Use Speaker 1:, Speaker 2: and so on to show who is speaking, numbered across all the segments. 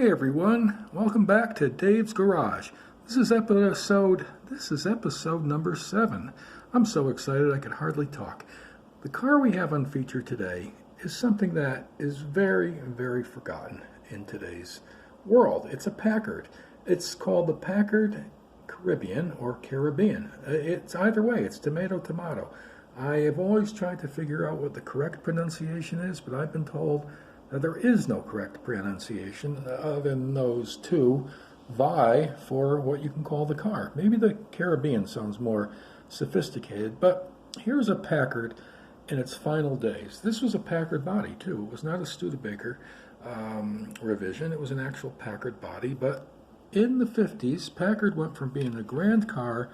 Speaker 1: Hey everyone, welcome back to Dave's Garage. This is episode number 7. I'm so excited I can hardly talk. The car we have on feature today is something that is very, very forgotten in today's world. It's a Packard. It's called the Packard Carribean or Carribean. It's either way, it's tomato tomato. I have always tried to figure out what the correct pronunciation is, but I've been told that there is no correct pronunciation other than those two vie for what you can call the car. Maybe the Caribbean sounds more sophisticated, but here's a Packard in its final days. This was a Packard body too. It was not a Studebaker revision. It was an actual Packard body, but in the 50s, Packard went from being a grand car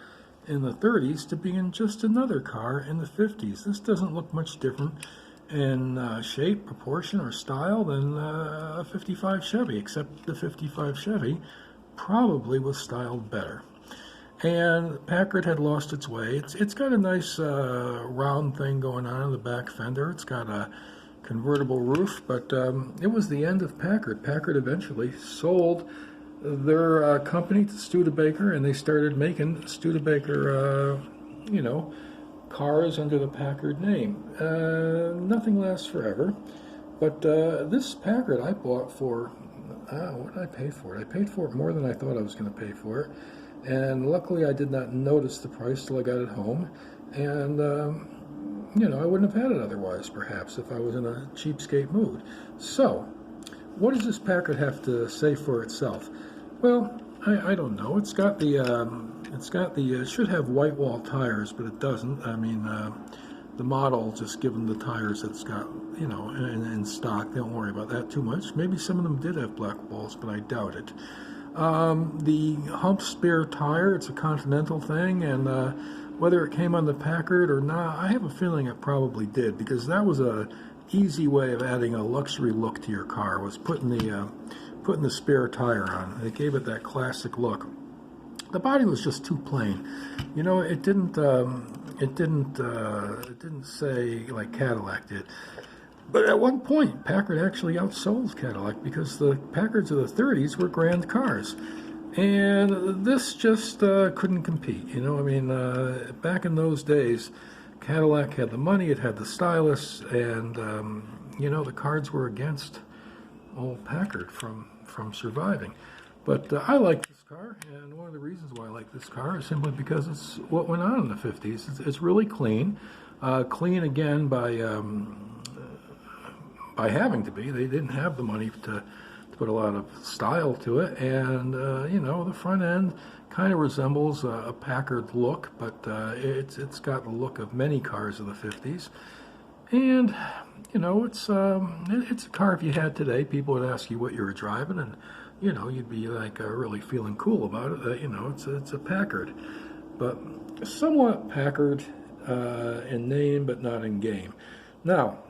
Speaker 1: in the 30s to being just another car in the 50s. This doesn't look much different in shape, proportion, or style than a 55 Chevy, except the 55 Chevy probably was styled better. And Packard had lost its way. It's got a nice round thing going on in the back fender. It's got a convertible roof, but it was the end of Packard. Packard eventually sold their company to Studebaker, and they started making Studebaker, cars under the Packard name. Nothing lasts forever, but this Packard I bought for, what did I pay for it? I paid for it more than I thought I was going to pay for it, and luckily I did not notice the price till I got it home, and I wouldn't have had it otherwise, perhaps, if I was in a cheapskate mood. So, what does this Packard have to say for itself? Well, I don't know. It should have white wall tires, but it doesn't. I mean, the model, just given the tires it's got, in stock, don't worry about that too much. Maybe some of them did have black walls, but I doubt it. The hump spare tire, it's a Continental thing, and whether it came on the Packard or not, I have a feeling it probably did, because that was a easy way of adding a luxury look to your car, was putting the spare tire on. It gave it that classic look. The body was just too plain. It didn't say like Cadillac did. But at one point, Packard actually outsold Cadillac, because the Packards of the 30s were grand cars. And this just couldn't compete. Back in those days, Cadillac had the money, it had the stylists, and the cards were against old Packard from surviving. But I like this car, and one of the reasons why I like this car is simply because it's what went on in the 50s. It's really clean. Clean again by having to be. They didn't have the money to put a lot of style to it, and the front end kind of resembles a Packard look, but it's got the look of many cars of the 50s. And it's a car if you had today, people would ask you what you were driving, and you'd be like really feeling cool about it. It's a Packard, but somewhat Packard in name, but not in game. Now,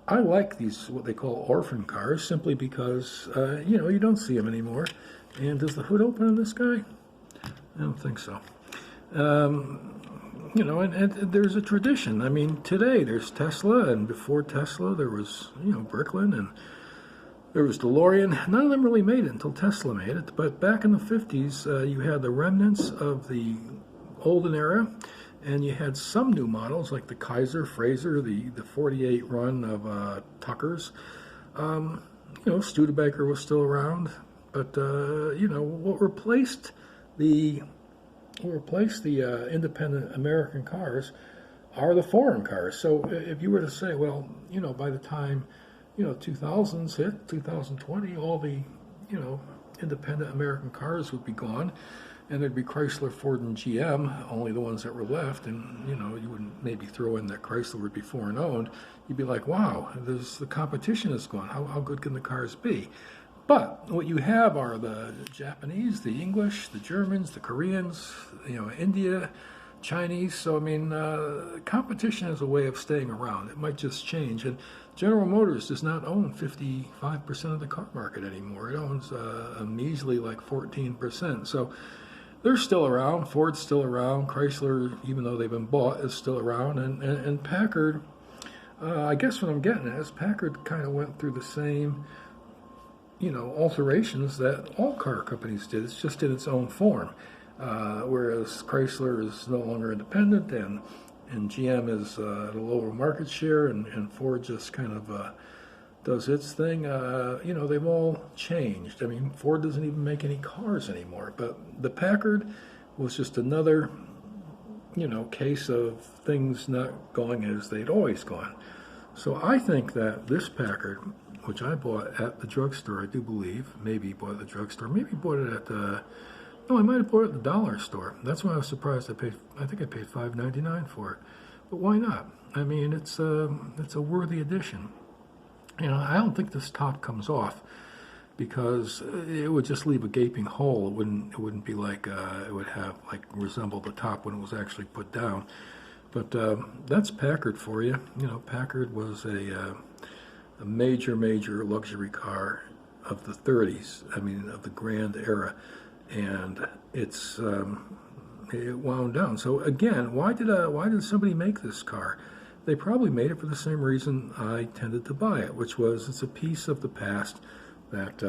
Speaker 1: I like these what they call orphan cars simply because you don't see them anymore. And does the hood open on this guy? I don't think so. And there's a tradition. I mean, today there's Tesla, and before Tesla there was, Bricklin, and there was DeLorean. None of them really made it until Tesla made it. But back in the 50s, you had the remnants of the olden era, and you had some new models like the Kaiser, Fraser, the 48 run of Tuckers. Studebaker was still around, but what replaced the independent American cars are the foreign cars. So if you were to say, well, by the time 2000s hit, 2020, all the independent American cars would be gone, and there'd be Chrysler, Ford, and GM, only the ones that were left, and you wouldn't maybe throw in that Chrysler would be foreign owned. You'd be like, wow, the competition is gone. How good can the cars be? But what you have are the Japanese, the English, the Germans, the Koreans, India, Chinese. So, competition is a way of staying around. It might just change. And General Motors does not own 55% of the car market anymore. It owns a measly like 14%. So they're still around. Ford's still around. Chrysler, even though they've been bought, is still around. And Packard, I guess what I'm getting at is Packard kind of went through the same alterations that all car companies did. It's just in its own form. Whereas Chrysler is no longer independent, and GM is at a lower market share, and Ford just kind of does its thing. They've all changed. I mean, Ford doesn't even make any cars anymore. But the Packard was just another, case of things not going as they'd always gone. So I think that this Packard, which I bought at the drugstore, I do believe, maybe bought at the drugstore, maybe bought it at the, no, I might have bought it at the dollar store. That's why I was surprised. I think I paid $5.99 for it. But why not? I mean, it's a worthy addition. I don't think this top comes off because it would just leave a gaping hole. It wouldn't be like it would have resemble the top when it was actually put down. But that's Packard for you. Packard was a major luxury car of the 30s. I mean, of the grand era, and it wound down. So again, why did somebody make this car? They probably made it for the same reason I tended to buy it, which was it's a piece of the past that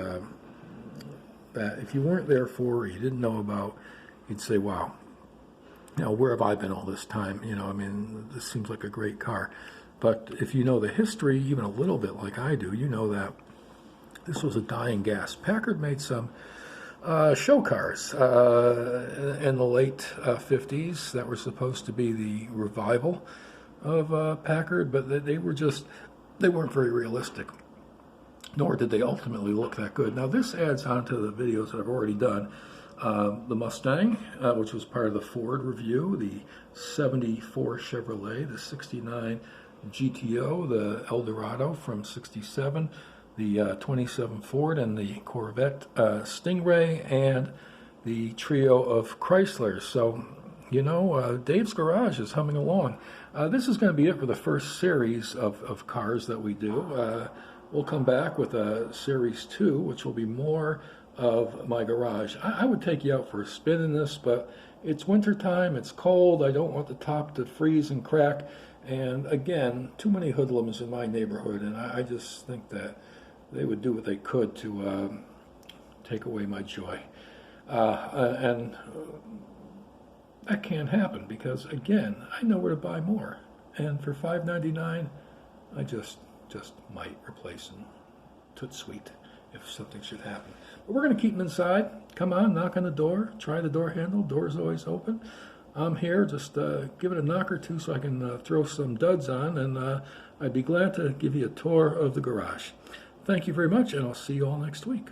Speaker 1: if you weren't there for or you didn't know about, you'd say, wow, where have I been all this time? This seems like a great car. But if you know the history, even a little bit like I do, you know that this was a dying gasp. Packard made some show cars in the late 50s that were supposed to be the revival of Packard, but they weren't very realistic, nor did they ultimately look that good. Now this adds on to the videos that I've already done. The Mustang, which was part of the Ford review, the 74 Chevrolet, the 69 GTO, the Eldorado from 67, the 27 Ford, and the Corvette Stingray, and the trio of Chryslers. So, Dave's Garage is humming along. This is going to be it for the first series of cars that we do. We'll come back with a series 2, which will be more of my garage. I would take you out for a spin in this, but it's winter time, it's cold, I don't want the top to freeze and crack, and again, too many hoodlums in my neighborhood, and I just think that they would do what they could to take away my joy. And that can't happen because, again, I know where to buy more, and for $5.99, I just might replace them. Toot sweet if something should happen. But we're going to keep them inside. Come on, knock on the door. Try the door handle. Door's always open. I'm here. Just give it a knock or two so I can throw some duds on, and I'd be glad to give you a tour of the garage. Thank you very much, and I'll see you all next week.